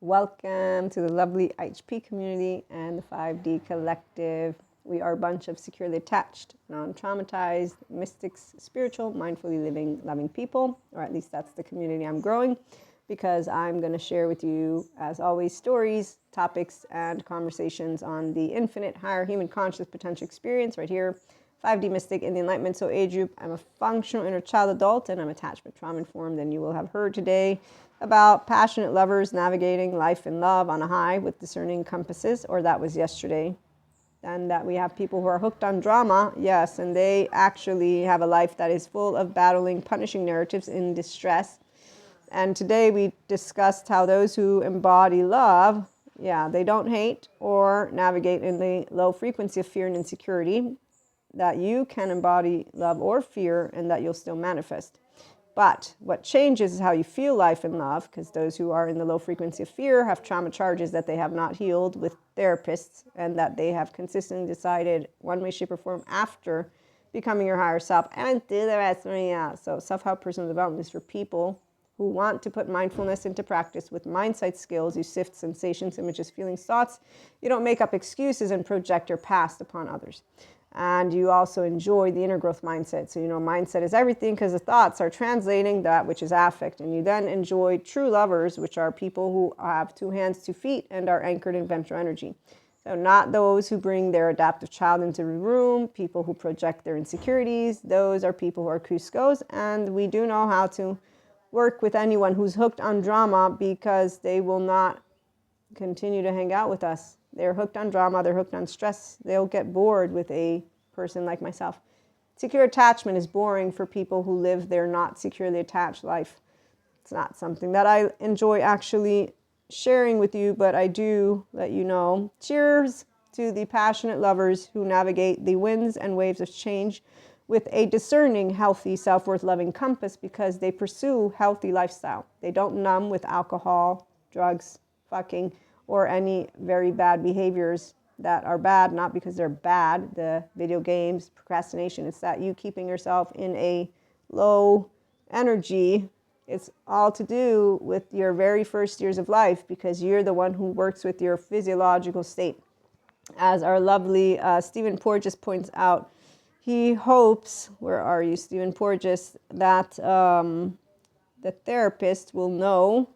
Welcome to the lovely IHP community and the 5D collective. We are a bunch of securely attached, non-traumatized, mystics, spiritual, mindfully living, loving people, or at least that's the community I'm growing, because I'm going to share with you, as always, stories, topics, and conversations on the infinite higher human conscious potential experience right here. 5D mystic in the Enlightenment Soul age group. I'm a functional inner child adult, and I'm attachment trauma informed. And you will have heard today about passionate lovers navigating life and love on a high with discerning compasses, or that was yesterday. And that we have people who are hooked on drama, yes, and they actually have a life that is full of battling, punishing narratives in distress. And today we discussed how those who embody love, they don't hate or navigate in the low frequency of fear and insecurity, that you can embody love or fear and that you'll still manifest. But what changes is how you feel life and love, because those who are in the low frequency of fear have trauma charges that they have not healed with therapists, and that they have consistently decided one way, shape, or form after becoming your higher self and do the rest. So self-help personal development is for people who want to put mindfulness into practice with mindsight skills. You sift sensations, images, feelings, thoughts. You don't make up excuses and project your past upon others. And you also enjoy the inner growth mindset. So, mindset is everything, because the thoughts are translating that which is affect. And you then enjoy true lovers, which are people who have 2 hands, 2 feet, and are anchored in ventral energy. So not those who bring their adaptive child into the room, people who project their insecurities. Those are people who are Cuscos. And we do know how to work with anyone who's hooked on drama, because they will not continue to hang out with us. They're hooked on drama, they're hooked on stress. They'll get bored with a person like myself. Secure attachment is boring for people who live their not securely attached life. It's not something that I enjoy actually sharing with you, but I do let you know. Cheers to the passionate lovers who navigate the winds and waves of change with a discerning, healthy, self-worth loving compass, because they pursue healthy lifestyle. They don't numb with alcohol, drugs, fucking, or any very bad behaviors that are bad, not because they're bad, the video games, procrastination. It's that you keeping yourself in a low energy. It's all to do with your very first years of life, because you're the one who works with your physiological state. As our lovely Stephen Porges points out, he hopes, where are you, Stephen Porges, that the therapist will know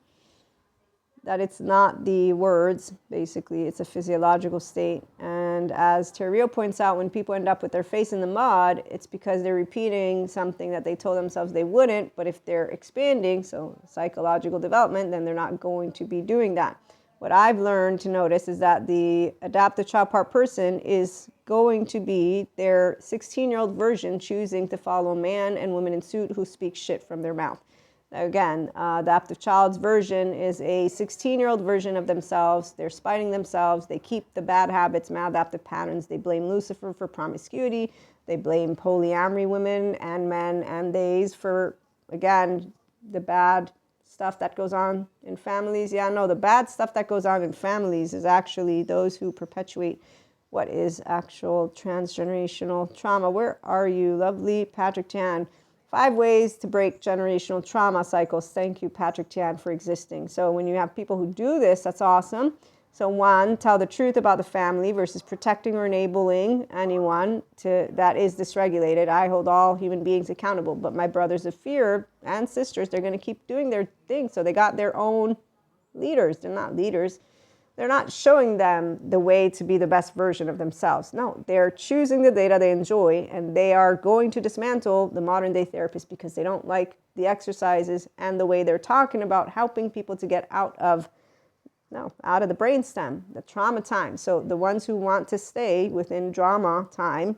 that it's not the words, basically, it's a physiological state. And as Terrio points out, when people end up with their face in the mud, it's because they're repeating something that they told themselves they wouldn't, but if they're expanding, so psychological development, then they're not going to be doing that. What I've learned to notice is that the adaptive child part person is going to be their 16-year-old version choosing to follow man and women in suit who speak shit from their mouth. Again, adaptive child's version is a 16-year-old version of themselves. They're spiting themselves. They keep the bad habits, maladaptive patterns. They blame Lucifer for promiscuity. They blame polyamory women and men and theys for, again, the bad stuff that goes on in families. The bad stuff that goes on in families is actually those who perpetuate what is actual transgenerational trauma. Where are you, lovely Patrick Tan? 5 ways to break generational trauma cycles. Thank you, Patrick Tian, for existing. So when you have people who do this, that's awesome. So 1, tell the truth about the family versus protecting or enabling anyone that is dysregulated. I hold all human beings accountable, but my brothers of fear and sisters, they're going to keep doing their thing. So they got their own leaders. They're not leaders. They're not showing them the way to be the best version of themselves. No, they're choosing the data they enjoy, and they are going to dismantle the modern day therapist because they don't like the exercises and the way they're talking about helping people to get out of the brainstem, the trauma time. So the ones who want to stay within drama time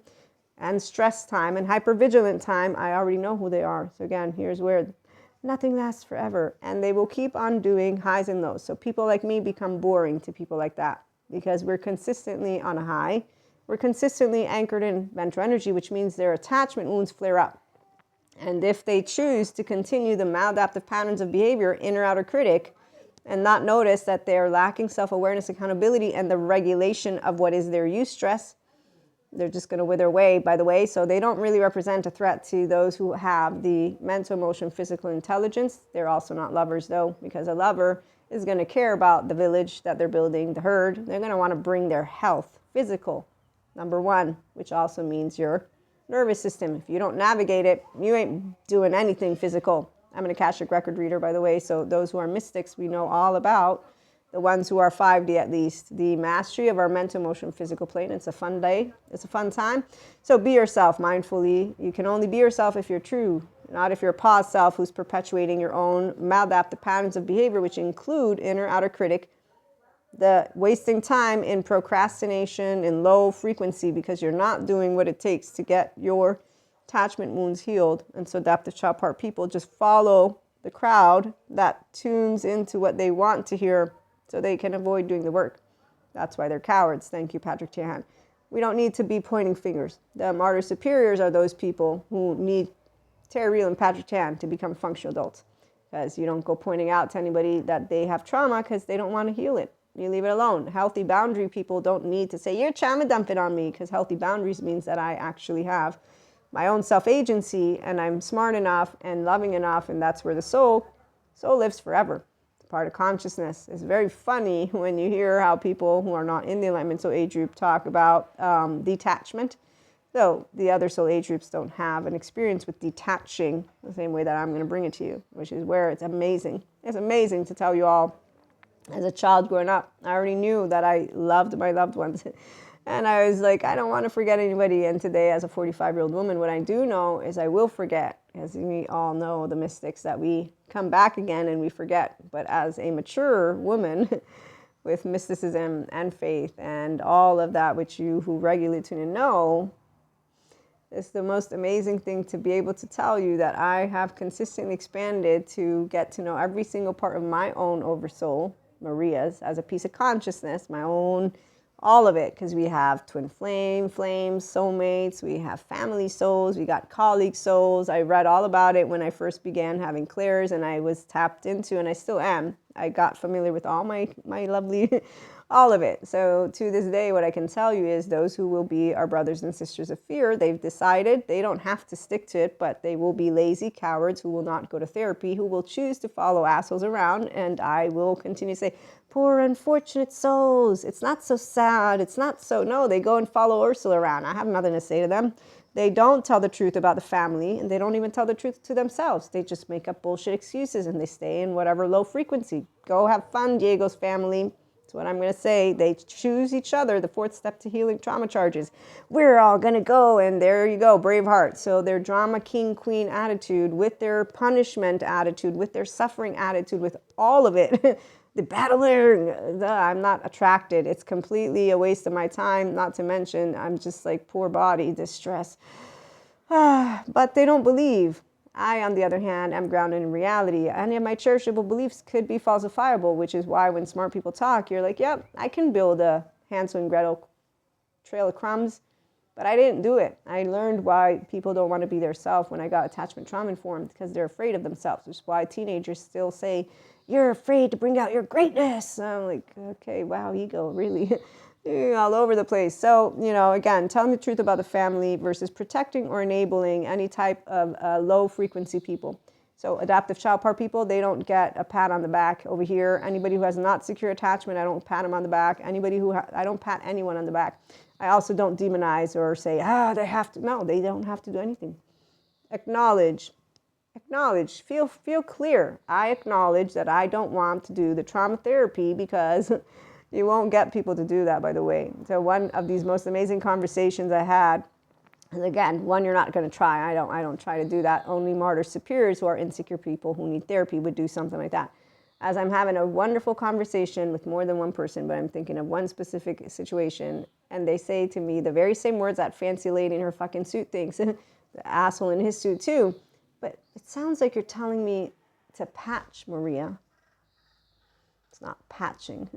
and stress time and hypervigilant time, I already know who they are. So again, here's where nothing lasts forever, and they will keep on doing highs and lows. So people like me become boring to people like that, because we're consistently on a high. We're consistently anchored in ventral energy, which means their attachment wounds flare up. And if they choose to continue the maladaptive patterns of behavior, inner outer critic, and not notice that they're lacking self-awareness, accountability, and the regulation of what is their eustress, they're just going to wither away, by the way. So they don't really represent a threat to those who have the mental, emotion, physical intelligence. They're also not lovers, though, because a lover is going to care about the village that they're building, the herd. They're going to want to bring their health, physical, number one, which also means your nervous system. If you don't navigate it, you ain't doing anything physical. I'm an Akashic record reader, by the way, so those who are mystics, we know all about the ones who are 5D at least, the mastery of our mental, emotional, physical plane. It's a fun day. It's a fun time. So be yourself mindfully. You can only be yourself if you're true, not if you're a pause self who's perpetuating your own maladaptive patterns of behavior, which include inner outer critic, the wasting time in procrastination and low frequency because you're not doing what it takes to get your attachment wounds healed. And so adaptive child part people just follow the crowd that tunes into what they want to hear so they can avoid doing the work. That's why they're cowards. Thank you, Patrick Tiahan. We don't need to be pointing fingers. The martyr superiors are those people who need Terry Real and Patrick Tiahan to become functional adults, because you don't go pointing out to anybody that they have trauma because they don't want to heal it. You leave it alone. Healthy boundary people don't need to say, you're trauma dumping on me, because healthy boundaries means that I actually have my own self-agency and I'm smart enough and loving enough, and that's where the soul lives forever. It's part of consciousness. It's very funny when you hear how people who are not in the alignment soul age group talk about detachment. So the other soul age groups don't have an experience with detaching the same way that I'm going to bring it to you, which is where it's amazing. It's amazing to tell you all. As a child growing up, I already knew that I loved my loved ones. And I was like, I don't want to forget anybody. And today, as a 45-year-old woman, what I do know is I will forget. As we all know, the mystics, that we come back again and we forget. But as a mature woman with mysticism and faith and all of that, which you who regularly tune in know, it's the most amazing thing to be able to tell you that I have consistently expanded to get to know every single part of my own oversoul, Maria's, as a piece of consciousness, my own, all of it, because we have twin flames, soulmates, we have family souls, we got colleague souls. I read all about it when I first began having clairs, and I was tapped into, and I still am. I got familiar with all my lovely, all of it. So to this day, what I can tell you is those who will be our brothers and sisters of fear, they've decided they don't have to stick to it, but they will be lazy cowards who will not go to therapy, who will choose to follow assholes around. And I will continue to say, poor unfortunate souls, it's not so sad, it's not so, no, they go and follow Ursula around. I have nothing to say to them. They don't tell the truth about the family, and they don't even tell the truth to themselves. They just make up bullshit excuses, and they stay in whatever low frequency. Go have fun, Diego's family. That's what I'm going to say. They choose each other, the fourth step to healing trauma charges. We're all going to go, and there you go, Braveheart. So their drama king, queen attitude, with their punishment attitude, with their suffering attitude, with all of it, the battler, I'm not attracted. It's completely a waste of my time, not to mention I'm just like poor body, distress. But they don't believe. I, on the other hand, am grounded in reality. Any of my cherishable beliefs could be falsifiable, which is why when smart people talk, you're like, yep, I can build a Hansel and Gretel trail of crumbs, but I didn't do it. I learned why people don't want to be their self when I got attachment trauma informed, because they're afraid of themselves, which is why teenagers still say, you're afraid to bring out your greatness. I'm like, okay, wow, ego, really? All over the place. So, again, telling the truth about the family versus protecting or enabling any type of low frequency people. So adaptive child part people, they don't get a pat on the back over here. Anybody who has not secure attachment, I don't pat them on the back. Anybody who, I don't pat anyone on the back. I also don't demonize or say, they have to. No, they don't have to do anything. Acknowledge, feel clear. I acknowledge that I don't want to do the trauma therapy, because you won't get people to do that, by the way. So one of these most amazing conversations I had, and again, one you're not going to try. I don't try to do that. Only martyr superiors who are insecure people who need therapy would do something like that. As I'm having a wonderful conversation with more than one person, but I'm thinking of one specific situation, and they say to me the very same words that fancy lady in her fucking suit thinks, the asshole in his suit too. But it sounds like you're telling me to patch, Maria. It's not patching.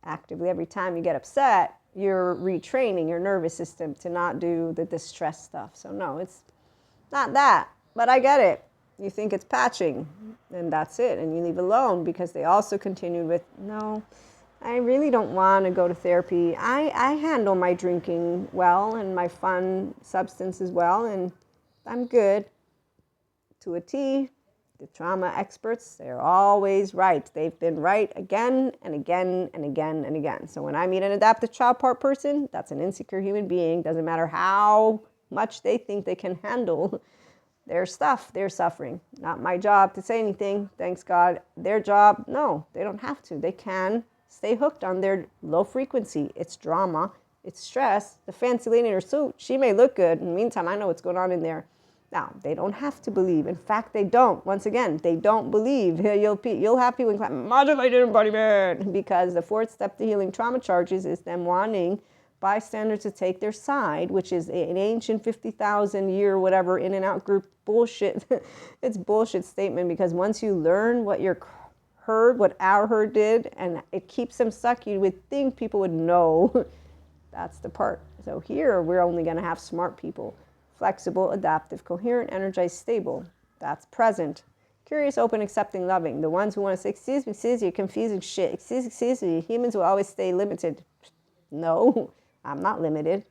Actively, every time you get upset, you're retraining your nervous system to not do the distress stuff. So no, it's not that. But I get it. You think it's patching, and that's it. And you leave it alone, because they also continued with, no, I really don't want to go to therapy. I handle my drinking well and my fun substances well, and I'm good. To a T, The trauma experts, they're always right. They've been right again and again and again and again. So when I meet an adaptive child part person, that's an insecure human being. Doesn't matter how much they think they can handle their stuff, they're suffering. Not my job to say anything, thanks God. Their job, no, they don't have to. They can stay hooked on their low frequency. It's drama, it's stress. The fancy lady in her suit, she may look good. In the meantime, I know what's going on in there. Now, they don't have to believe. In fact, they don't. Once again, they don't believe. You'll have people clap, modulated embodiment, because the fourth step to healing trauma charges is them wanting bystanders to take their side, which is an ancient 50,000 year whatever in and out group bullshit. It's bullshit statement, because once you learn what your herd, what our herd did, and it keeps them stuck, you would think people would know. That's the part. So here, we're only going to have smart people. Flexible, adaptive, coherent, energized, stable. That's present. Curious, open, accepting, loving. The ones who want to say, excuse me, you're confusing shit. Excuse me, humans will always stay limited. No, I'm not limited.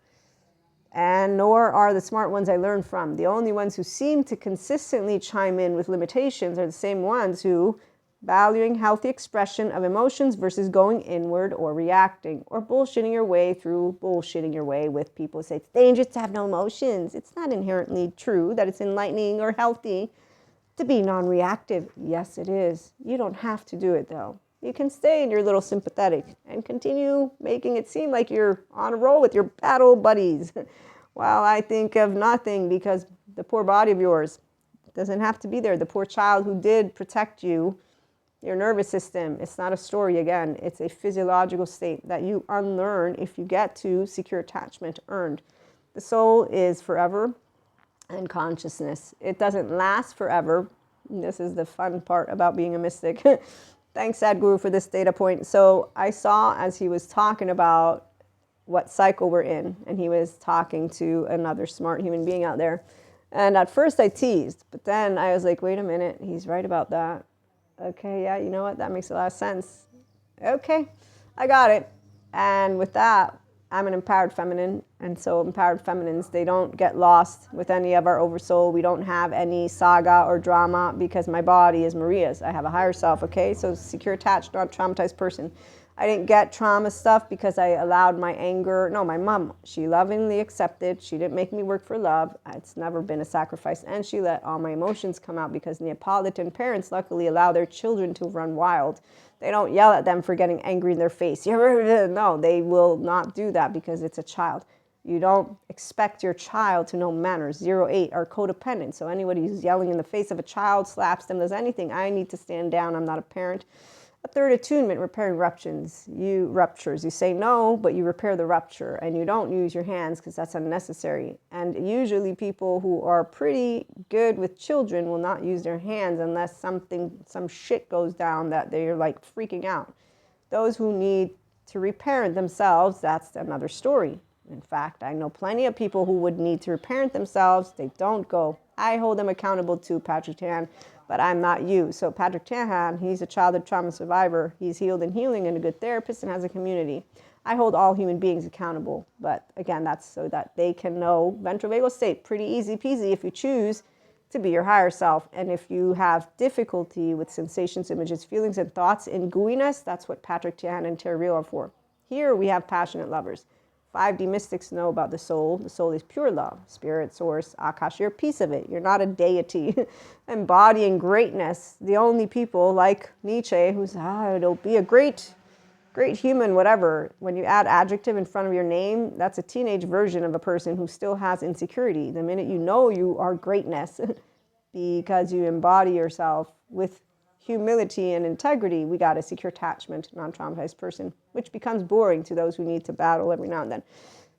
And nor are the smart ones I learned from. The only ones who seem to consistently chime in with limitations are the same ones who, valuing healthy expression of emotions versus going inward or reacting, or bullshitting your way through bullshitting your way with people who say it's dangerous to have no emotions. It's not inherently true that it's enlightening or healthy to be non-reactive. Yes, it is. You don't have to do it, though. You can stay in your little sympathetic and continue making it seem like you're on a roll with your battle buddies. While I think of nothing, because the poor body of yours doesn't have to be there. The poor child who did protect you, your nervous system, it's not a story again. It's a physiological state that you unlearn if you get to secure attachment earned. The soul is forever, and consciousness, it doesn't last forever. This is the fun part about being a mystic. Thanks, Sadhguru, for this data point. So I saw as he was talking about what cycle we're in, and he was talking to another smart human being out there. And at first I teased, but then I was like, wait a minute, he's right about that. Okay, yeah, you know what? That makes a lot of sense. Okay, I got it. And with that, I'm an empowered feminine. And so empowered feminines, they don't get lost with any of our oversoul. We don't have any saga or drama because my body is Maria's. I have a higher self, okay? So secure, attached, not traumatized person. I didn't get trauma stuff because I allowed my anger. No, my mom, she lovingly accepted. She didn't make me work for love. It's never been a sacrifice. And she let all my emotions come out because Neapolitan parents luckily allow their children to run wild. They don't yell at them for getting angry in their face. No, they will not do that because it's a child. You don't expect your child to know manners. 0-8 are codependent. So anybody who's yelling in the face of a child, slaps them, does anything, I need to stand down. I'm not a parent. A third, attunement, repairing ruptures. You say no, but you repair the rupture, and you don't use your hands because that's unnecessary. And usually people who are pretty good with children will not use their hands unless some shit goes down that they're like freaking out. Those who need to reparent themselves, that's another story. In fact, I know plenty of people who would need to reparent themselves. They don't go. I hold them accountable to Patrick Tan, but I'm not you. So Patrick Tahan, he's a childhood trauma survivor. He's healed and healing and a good therapist and has a community. I hold all human beings accountable. But again, that's so that they can know ventral vagal state. Pretty easy peasy if you choose to be your higher self. And if you have difficulty with sensations, images, feelings, and thoughts in gooiness, that's what Patrick Tahan and Terry Real are for. Here we have passionate lovers. 5D mystics know about the soul. The soul is pure love, spirit, source, Akash. You're a piece of it. You're not a deity. Embodying greatness. The only people like Nietzsche who's, it'll be a great human, whatever. When you add adjective in front of your name, that's a teenage version of a person who still has insecurity. The minute you know you are greatness because you embody yourself with humility and integrity, we got a secure attachment, non-traumatized person, which becomes boring to those who need to battle every now and then.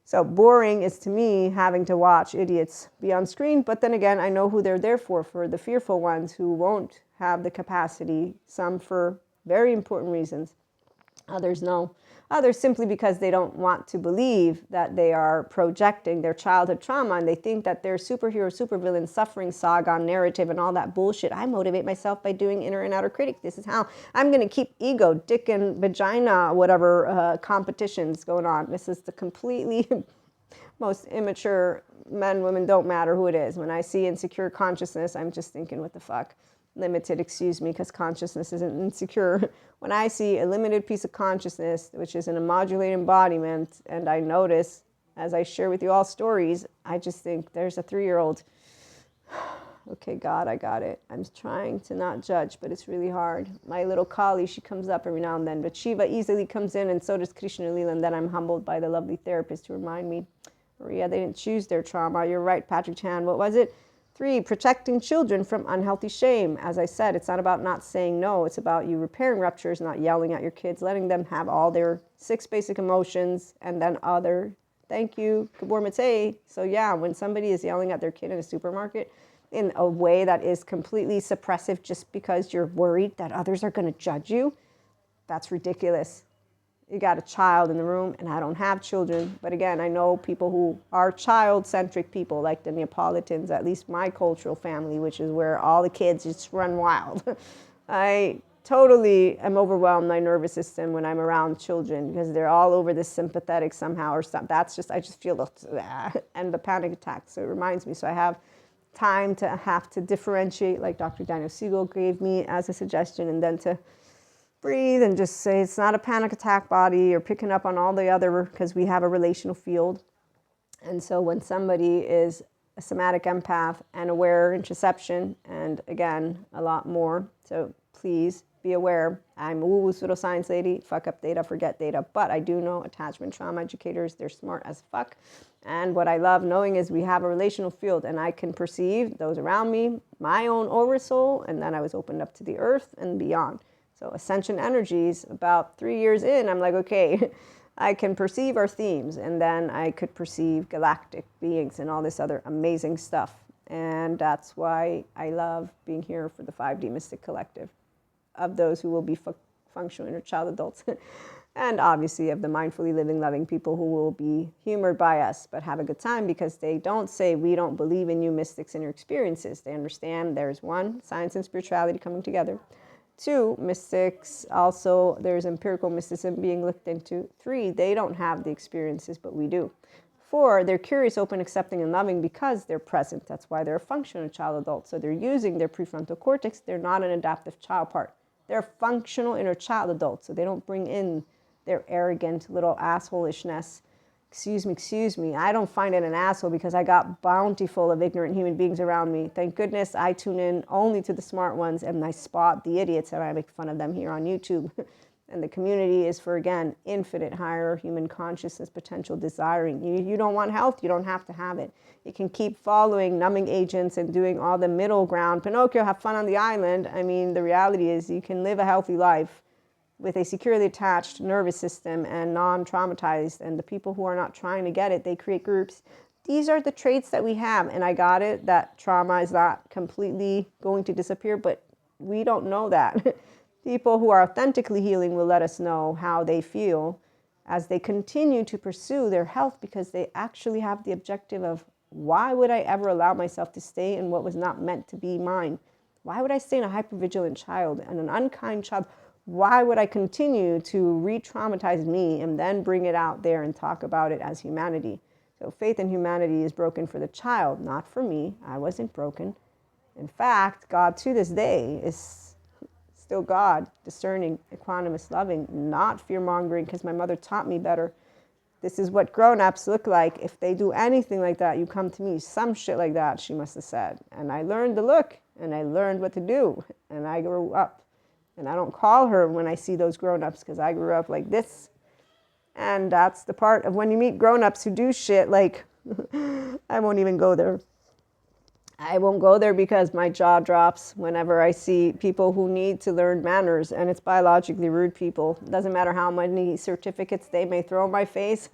So boring is to me having to watch idiots be on screen, but then again, I know who they're there for the fearful ones who won't have the capacity, some for very important reasons, others no. Others simply because they don't want to believe that they are projecting their childhood trauma and they think that their superhero, supervillain, suffering saga, narrative, and all that bullshit. I motivate myself by doing inner and outer critic. This is how I'm going to keep ego, dick and vagina, whatever competitions going on. This is the completely most immature men, women, don't matter who it is. When I see insecure consciousness, I'm just thinking, what the fuck? limited, because consciousness isn't insecure. When I see a limited piece of consciousness, which is in a modulated embodiment, and I notice, as I share with you all stories, I just think there's a 3-year-old. Okay, God, I got it. I'm trying to not judge, but it's really hard. My little Kali, she comes up every now and then, but Shiva easily comes in, and so does Krishna Lila, and then I'm humbled by the lovely therapist to remind me, Maria, they didn't choose their trauma. You're right, Patrick Chan. What was it? 3, protecting children from unhealthy shame. As I said, it's not about not saying no. It's about you repairing ruptures, not yelling at your kids, letting them have all their 6 basic emotions, and then other. Thank you, Gabor Mate. So yeah, when somebody is yelling at their kid in a supermarket in a way that is completely suppressive just because you're worried that others are going to judge you, that's ridiculous. You got a child in the room, and I don't have children. But again, I know people who are child-centric people, like the Neapolitans, at least my cultural family, which is where all the kids just run wild. I totally am overwhelmed, my nervous system, when I'm around children, because they're all over this sympathetic somehow or something. That's just, I just feel the, and the panic attack. So it reminds me. So I have time to have to differentiate, like Dr. Daniel Siegel gave me as a suggestion, and then to breathe and just say it's not a panic attack body, or picking up on all the other, because we have a relational field. And so when somebody is a somatic empath and aware introception, and again, a lot more, so please be aware. I'm a woo-woo pseudoscience lady, fuck up data, forget data, but I do know attachment trauma educators, they're smart as fuck. And what I love knowing is we have a relational field, and I can perceive those around me, my own oversoul, and then I was opened up to the earth and beyond. So ascension energies, about 3 years in, I'm like, okay, I can perceive our themes, and then I could perceive galactic beings and all this other amazing stuff. And that's why I love being here for the 5D Mystic Collective, of those who will be functional inner child adults. And obviously of the mindfully living, loving people who will be humored by us, but have a good time, because they don't say, we don't believe in you mystics and your experiences. They understand there's 1, science and spirituality coming together. 2, mystics, also there's empirical mysticism being looked into. 3, they don't have the experiences, but we do. 4, they're curious, open, accepting, and loving because they're present. That's why they're a functional child adult. So they're using their prefrontal cortex. They're not an adaptive child part. They're a functional inner child adult. So they don't bring in their arrogant little assholishness. Excuse me, I don't find it an asshole because I got bountiful of ignorant human beings around me. Thank goodness I tune in only to the smart ones, and I spot the idiots, and I make fun of them here on YouTube. And the community is for, again, infinite higher human consciousness potential desiring. You don't want health, you don't have to have it. You can keep following numbing agents and doing all the middle ground. Pinocchio, have fun on the island. I mean, the reality is you can live a healthy life with a securely attached nervous system and non-traumatized. And the people who are not trying to get it, they create groups. These are the traits that we have. And I got it, that trauma is not completely going to disappear, but we don't know that. People who are authentically healing will let us know how they feel as they continue to pursue their health, because they actually have the objective of, why would I ever allow myself to stay in what was not meant to be mine? Why would I stay in a hypervigilant child and an unkind child? Why would I continue to re-traumatize me and then bring it out there and talk about it as humanity? So faith in humanity is broken for the child, not for me. I wasn't broken. In fact, God to this day is still God, discerning, equanimous, loving, not fear-mongering, because my mother taught me better. This is what grown-ups look like. If they do anything like that, you come to me. Some shit like that, she must have said. And I learned the look, and I learned what to do, and I grew up. And I don't call her when I see those grown-ups, because I grew up like this. And that's the part of when you meet grown-ups who do shit like, I won't even go there. I won't go there because my jaw drops whenever I see people who need to learn manners, and it's biologically rude people. It doesn't matter how many certificates they may throw in my face.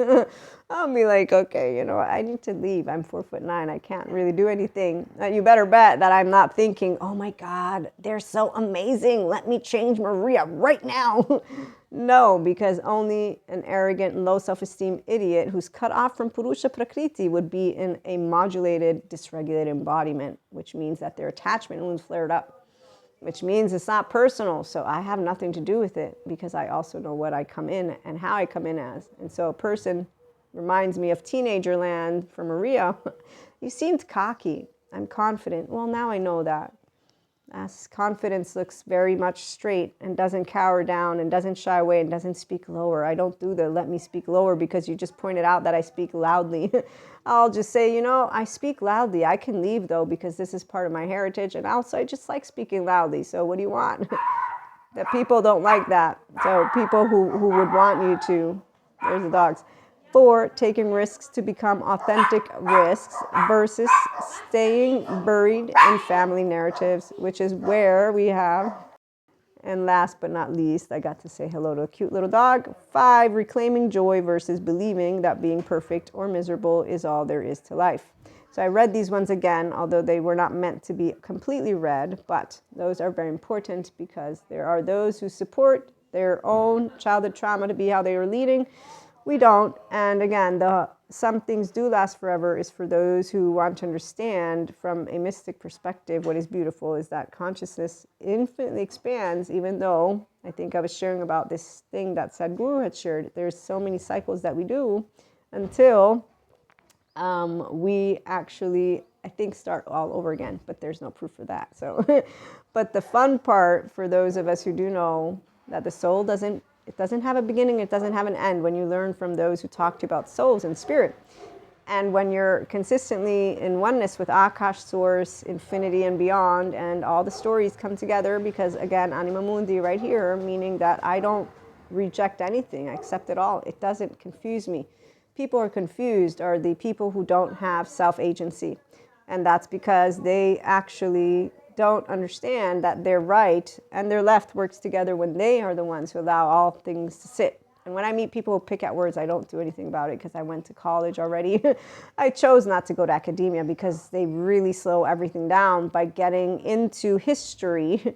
I'll be like, okay, you know, I need to leave. I'm 4'9". I can't really do anything. You better bet that I'm not thinking, oh my God, they're so amazing. Let me change Maria right now. No, because only an arrogant and low self-esteem idiot who's cut off from Purusha Prakriti would be in a modulated, dysregulated embodiment, which means that their attachment wounds flared up, which means it's not personal. So I have nothing to do with it, because I also know what I come in and how I come in as. And so a person reminds me of teenager land for Maria. You seemed cocky. I'm confident. Well, now I know that. As confidence looks very much straight and doesn't cower down and doesn't shy away and doesn't speak lower. I don't do the let me speak lower because you just pointed out that I speak loudly. I'll just say, I speak loudly. I can leave though because this is part of my heritage, and also I just like speaking loudly. So what do you want? That people don't like that. So people who would want you to, there's the dogs. 4, taking risks to become authentic risks versus staying buried in family narratives, which is where we have. And last but not least, I got to say hello to a cute little dog. 5, reclaiming joy versus believing that being perfect or miserable is all there is to life. So I read these ones again, although they were not meant to be completely read, but those are very important because there are those who support their own childhood trauma to be how they were leading. We don't. And again, some things do last forever is for those who want to understand from a mystic perspective. What is beautiful is that consciousness infinitely expands, even though I think I was sharing about this thing that Sadhguru had shared. There's so many cycles that we do until we actually, I think, start all over again, but there's no proof for that. So, but the fun part for those of us who do know that the soul doesn't have a beginning, it doesn't have an end when you learn from those who talk to you about souls and spirit. And when you're consistently in oneness with Akash, Source, infinity and beyond, and all the stories come together because, again, Anima Mundi right here, meaning that I don't reject anything, I accept it all. It doesn't confuse me. People are confused are the people who don't have self-agency. And that's because they actually don't understand that their right and their left works together when they are the ones who allow all things to sit. And when I meet people who pick at words, I don't do anything about it because I went to college already. I chose not to go to academia because they really slow everything down by getting into history.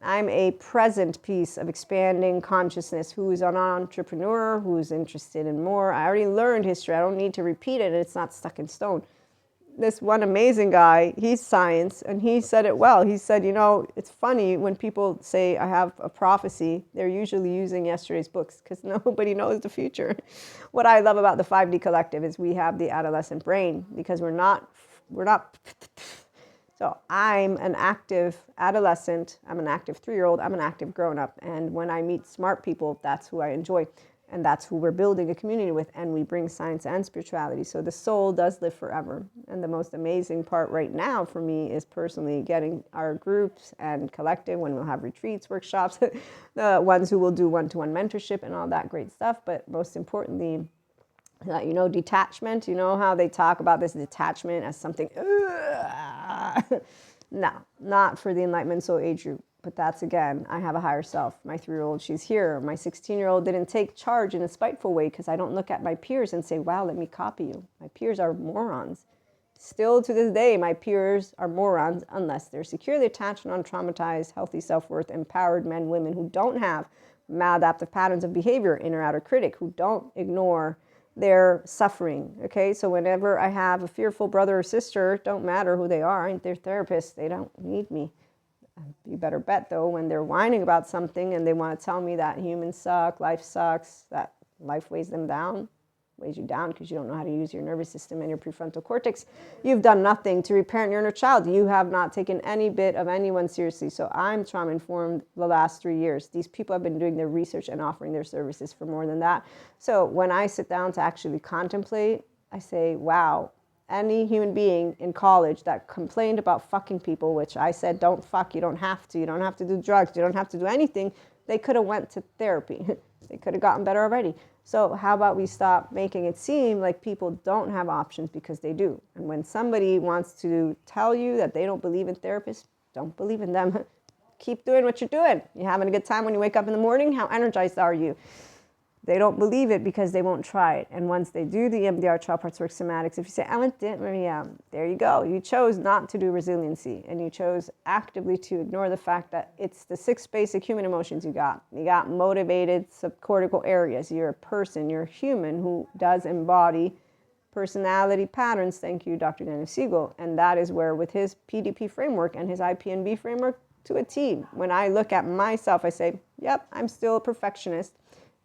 I'm a present piece of expanding consciousness who's an entrepreneur, who's interested in more. I already learned history. I don't need to repeat it. It's not stuck in stone. This one amazing guy, he's science, and he said it well. He said, it's funny when people say I have a prophecy, they're usually using yesterday's books because nobody knows the future. What I love about the 5D collective is we have the adolescent brain because we're not. So I'm an active adolescent, I'm an active 3-year-old, I'm an active grown-up. And when I meet smart people, that's who I enjoy. And that's who we're building a community with, and we bring science and spirituality. So the soul does live forever. And the most amazing part right now for me is personally getting our groups and collective when we'll have retreats, workshops, the ones who will do one-to-one mentorship and all that great stuff. But most importantly, detachment. You know how they talk about this detachment as something, no, not for the Enlightenment Soul Age group. But that's, again, I have a higher self. My 3-year-old, she's here. My 16-year-old didn't take charge in a spiteful way because I don't look at my peers and say, wow, let me copy you. My peers are morons. Still to this day, my peers are morons unless they're securely attached and untraumatized, healthy self-worth, empowered men, women who don't have maladaptive patterns of behavior, inner outer critic, who don't ignore their suffering. Okay, so whenever I have a fearful brother or sister, don't matter who they are, ain't their therapist, they don't need me. You better bet, though, when they're whining about something and they want to tell me that humans suck, life sucks, that life weighs them down, weighs you down because you don't know how to use your nervous system and your prefrontal cortex, you've done nothing to reparent your inner child. You have not taken any bit of anyone seriously. So I'm trauma-informed the last 3 years. These people have been doing their research and offering their services for more than that. So when I sit down to actually contemplate, I say, wow, any human being in college that complained about fucking people, which I said, don't fuck, you don't have to do drugs, you don't have to do anything, they could have went to therapy. They could have gotten better already. So how about we stop making it seem like people don't have options because they do. And when somebody wants to tell you that they don't believe in therapists, don't believe in them. Keep doing what you're doing. You having a good time when you wake up in the morning? How energized are you? They don't believe it because they won't try it. And once they do the EMDR, child parts work somatics, if you say, I went to Maria, there you go. You chose not to do resiliency, and you chose actively to ignore the fact that it's the 6 basic human emotions you got. You got motivated subcortical areas. You're a person, you're a human who does embody personality patterns. Thank you, Dr. Daniel Siegel. And that is where, with his PDP framework and his IPNB framework to a T, when I look at myself, I say, yep, I'm still a perfectionist.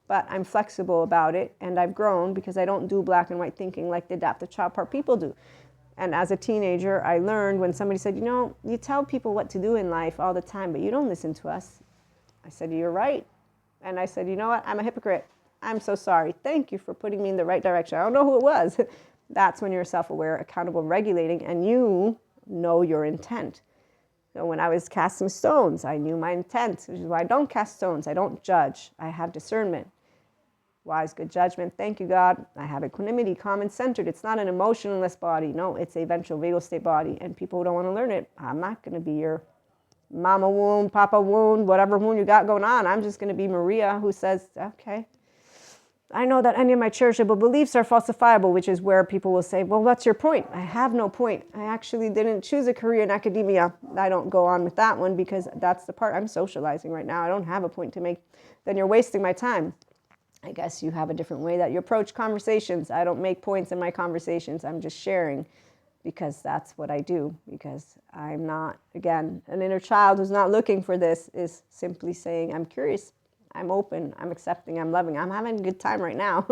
But I'm flexible about it, and I've grown because I don't do black and white thinking like the adaptive child part people do. And as a teenager, I learned when somebody said, you tell people what to do in life all the time, but you don't listen to us. I said, you're right. And I said, you know what? I'm a hypocrite. I'm so sorry. Thank you for putting me in the right direction. I don't know who it was. That's when you're self-aware, accountable, regulating, and you know your intent. So when I was casting stones, I knew my intent, which is why I don't cast stones. I don't judge. I have discernment. Wise, good judgment. Thank you, God. I have equanimity, calm and centered. It's not an emotionless body. No, it's a ventral vagal state body. And people who don't want to learn it, I'm not going to be your mama wound, papa wound, whatever wound you got going on. I'm just going to be Maria who says, okay, I know that any of my cherishable beliefs are falsifiable, which is where people will say, well, what's your point? I have no point. I actually didn't choose a career in academia. I don't go on with that one because that's the part I'm socializing right now. I don't have a point to make. Then you're wasting my time. I guess you have a different way that you approach conversations. I don't make points in my conversations. I'm just sharing because that's what I do. Because I'm not, again, an inner child who's not looking for this is simply saying, I'm curious. I'm open, I'm accepting, I'm loving. I'm having a good time right now.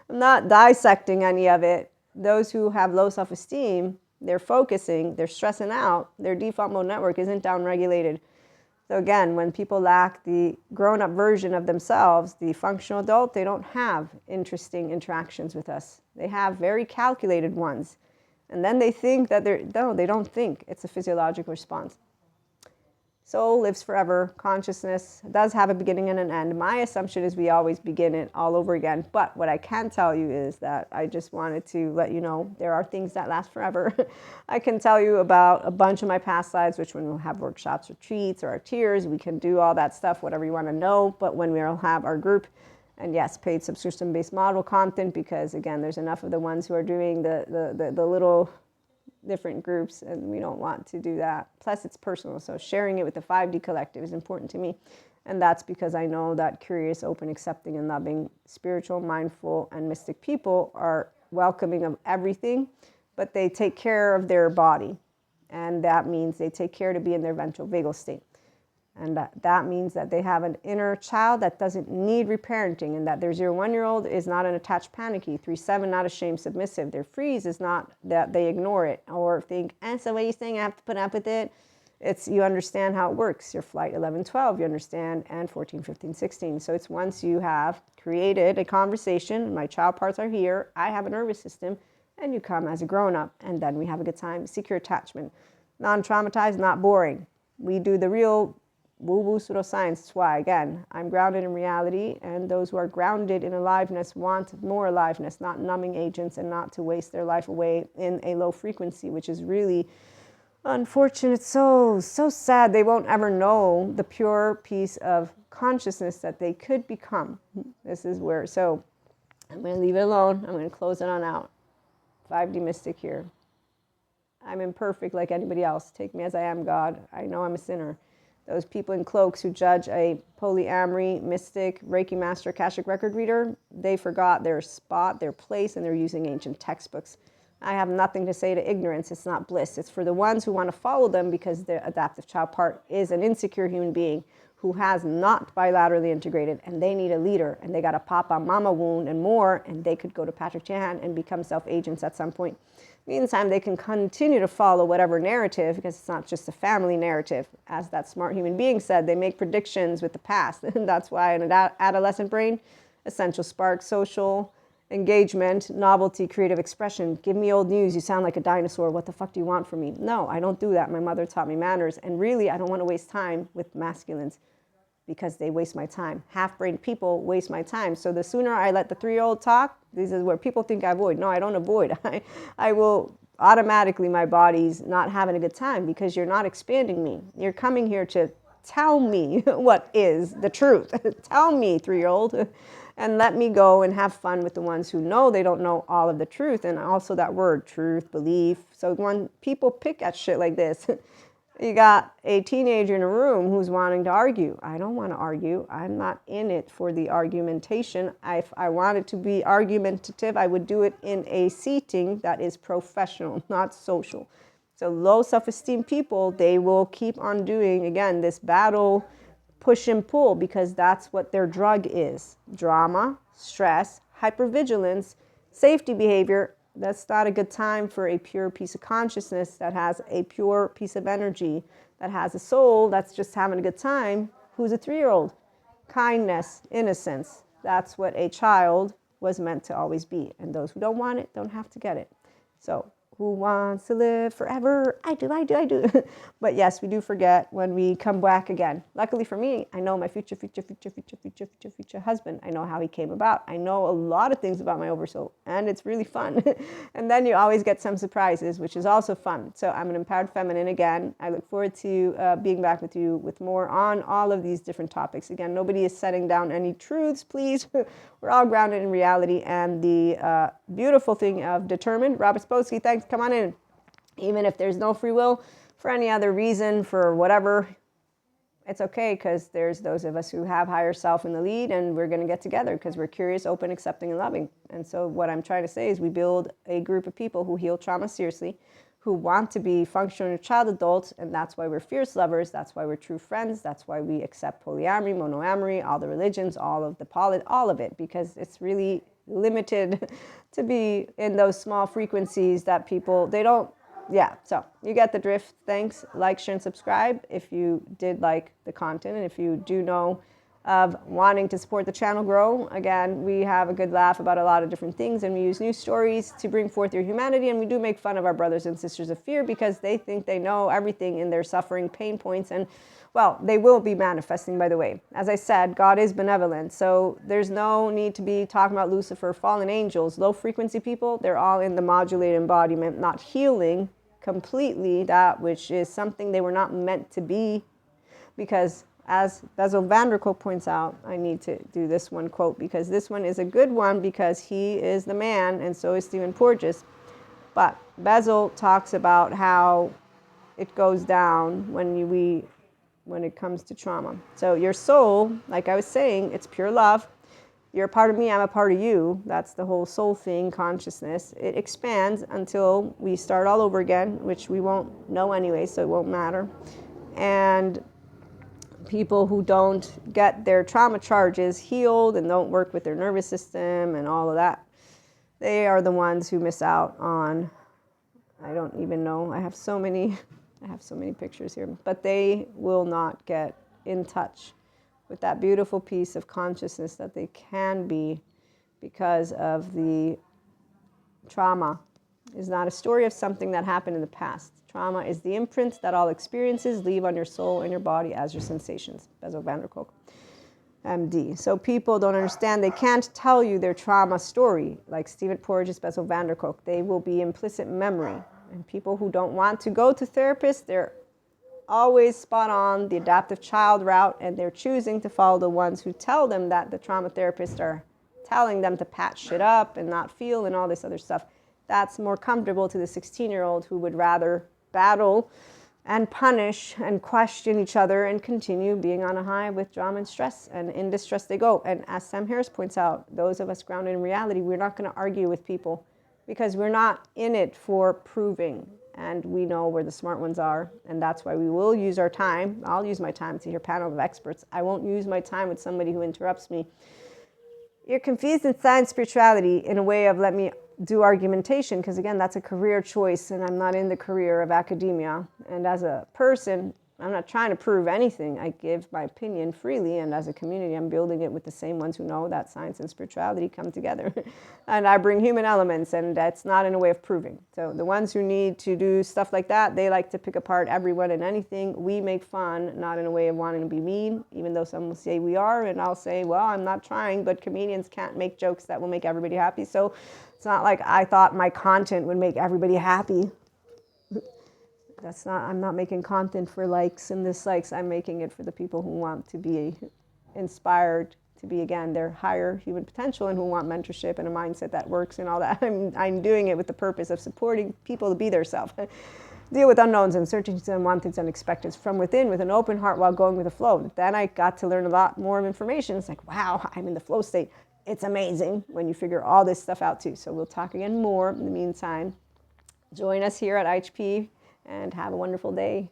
I'm not dissecting any of it. Those who have low self-esteem, they're focusing, they're stressing out. Their default mode network isn't down-regulated. So again, when people lack the grown-up version of themselves, the functional adult, they don't have interesting interactions with us. They have very calculated ones. And then they think that no, they don't think. It's a physiological response. Soul lives forever. Consciousness does have a beginning and an end. My assumption is we always begin it all over again. But what I can tell you is that I just wanted to let you know there are things that last forever. I can tell you about a bunch of my past lives, which when we'll have workshops, retreats, or our tiers, we can do all that stuff, whatever you want to know. But when we'll have our group, and yes, paid subscription-based model content, because again, there's enough of the ones who are doing the little different groups, and we don't want to do that. Plus it's personal, so sharing it with the 5D collective is important to me, and that's because I know that curious, open, accepting, and loving spiritual, mindful, and mystic people are welcoming of everything, but they take care of their body, and that means they take care to be in their ventral vagal state. And that means that they have an inner child that doesn't need reparenting, and that their 0-1-year-old is not an attached panicky, 3-7 not ashamed submissive. Their freeze is not that they ignore it or think, so what are you saying, I have to put up with it? It's you understand how it works. Your flight 11-12, you understand, and 14-15-16. So it's once you have created a conversation, my child parts are here, I have a nervous system, and you come as a grown-up, and then we have a good time. Secure attachment. Non-traumatized, not boring. We do the real woo-woo pseudoscience. That's why, again, I'm grounded in reality, and those who are grounded in aliveness want more aliveness, not numbing agents, and not to waste their life away in a low frequency, which is really unfortunate. So sad. They won't ever know the pure piece of consciousness that they could become. This is where, so I'm going to leave it alone. I'm going to close it on out. 5D mystic here. I'm imperfect like anybody else. Take me as I am, God. I know I'm a sinner. Those people in cloaks who judge a polyamory, mystic, Reiki master, Akashic record reader, they forgot their spot, their place, and they're using ancient textbooks. I have nothing to say to ignorance. It's not bliss. It's for the ones who want to follow them because their adaptive child part is an insecure human being who has not bilaterally integrated, and they need a leader, and they got a papa mama wound and more, and they could go to Patrick Chan and become self-agents at some point. Meantime, they can continue to follow whatever narrative, because it's not just a family narrative. As that smart human being said, they make predictions with the past. And that's why an adolescent brain, essential spark, social engagement, novelty, creative expression. Give me old news. You sound like a dinosaur. What the fuck do you want from me? No, I don't do that. My mother taught me manners. And really, I don't want to waste time with masculines because they waste my time. Half-brained people waste my time. So the sooner I let the 3-year-old talk, this is where people think I avoid. No, I don't avoid. I will automatically, my body's not having a good time because you're not expanding me. You're coming here to tell me what is the truth. Tell me, 3-year-old, and let me go and have fun with the ones who know they don't know all of the truth. And also that word, truth, belief. So when people pick at shit like this, you got a teenager in a room who's wanting to argue. I don't want to argue. I'm not in it for the argumentation. If I wanted to be argumentative, I would do it in a seating that is professional, not social. So low self-esteem people, they will keep on doing, again, this battle, push and pull, because that's what their drug is. Drama, stress, hypervigilance, safety behavior, That's not a good time for a pure piece of consciousness that has a pure piece of energy, that has a soul that's just having a good time, who's a 3-year-old. Kindness, innocence, that's what a child was meant to always be. And those who don't want it don't have to get it. So who wants to live forever? I do. But yes, we do forget when we come back again. Luckily for me, I know my future husband. I know how he came about. I know a lot of things about my oversoul, and it's really fun. And then you always get some surprises, which is also fun. So I'm an empowered feminine again. I look forward to being back with you with more on all of these different topics. Again, nobody is setting down any truths, please. We're all grounded in reality, and the beautiful thing of determined. Robert Spolsky, thanks. Come on in. Even if there's no free will for any other reason, for whatever, it's okay, because there's those of us who have higher self in the lead, and we're going to get together because we're curious, open, accepting, and loving. And so what I'm trying to say is we build a group of people who heal trauma seriously, who want to be functional child adults, and that's why we're fierce lovers, that's why we're true friends, that's why we accept polyamory, monoamory, all the religions, all of the all of it, because it's really limited to be in those small frequencies that people, they don't, yeah, so you get the drift. Thanks. Like, share, and subscribe if you did like the content, and if you do know of wanting to support the channel grow. Again, we have a good laugh about a lot of different things, and we use news stories to bring forth your humanity, and we do make fun of our brothers and sisters of fear because they think they know everything in their suffering, pain points, and well, they will be manifesting, by the way. As I said, God is benevolent, so there's no need to be talking about Lucifer, fallen angels, low frequency people. They're all in the modulated embodiment, not healing completely that which is something they were not meant to be, because as Bessel van der Kolk points out, I need to do this one quote because this one is a good one, because he is the man and so is Stephen Porges. But Bessel talks about how it goes down when it comes to trauma. So your soul, like I was saying, it's pure love. You're a part of me, I'm a part of you. That's the whole soul thing, consciousness. It expands until we start all over again, which we won't know anyway, so it won't matter. And people who don't get their trauma charges healed and don't work with their nervous system and all of that, they are the ones who miss out on, I don't even know, I have so many pictures here, but they will not get in touch with that beautiful piece of consciousness that they can be, because of the trauma is not a story of something that happened in the past. Trauma is the imprint that all experiences leave on your soul and your body as your sensations. Bessel van der Kolk, MD. So people don't understand. They can't tell you their trauma story like Stephen Porges, Bessel van der Kolk. They will be implicit memory. And people who don't want to go to therapists, they're always spot on the adaptive child route, and they're choosing to follow the ones who tell them that the trauma therapists are telling them to patch shit up and not feel and all this other stuff. That's more comfortable to the 16-year-old who would rather battle and punish and question each other and continue being on a high with drama and stress, and in distress they go. And as Sam Harris points out, those of us grounded in reality, we're not going to argue with people because we're not in it for proving, and we know where the smart ones are, and that's why we will use our time. I'll use my time to hear a panel of experts. I won't use my time with somebody who interrupts me. You're confused in science spirituality in a way of let me do argumentation, because again, that's a career choice, and I'm not in the career of academia. And as a person, I'm not trying to prove anything. I give my opinion freely, and as a community, I'm building it with the same ones who know that science and spirituality come together. And I bring human elements, and that's not in a way of proving. So the ones who need to do stuff like that, they like to pick apart everyone and anything. We make fun, not in a way of wanting to be mean, even though some will say we are, and I'll say, well, I'm not trying, but comedians can't make jokes that will make everybody happy. So it's not like I thought my content would make everybody happy. I'm not making content for likes and dislikes. I'm making it for the people who want to be inspired to be, again, their higher human potential, and who want mentorship and a mindset that works and all that. I'm doing it with the purpose of supporting people to be their self. Deal with unknowns, uncertainties, and unwanteds, unexpecteds from within with an open heart while going with the flow. Then I got to learn a lot more information. It's like, wow, I'm in the flow state. It's amazing when you figure all this stuff out too. So we'll talk again more. In the meantime, join us here at IHP and have a wonderful day.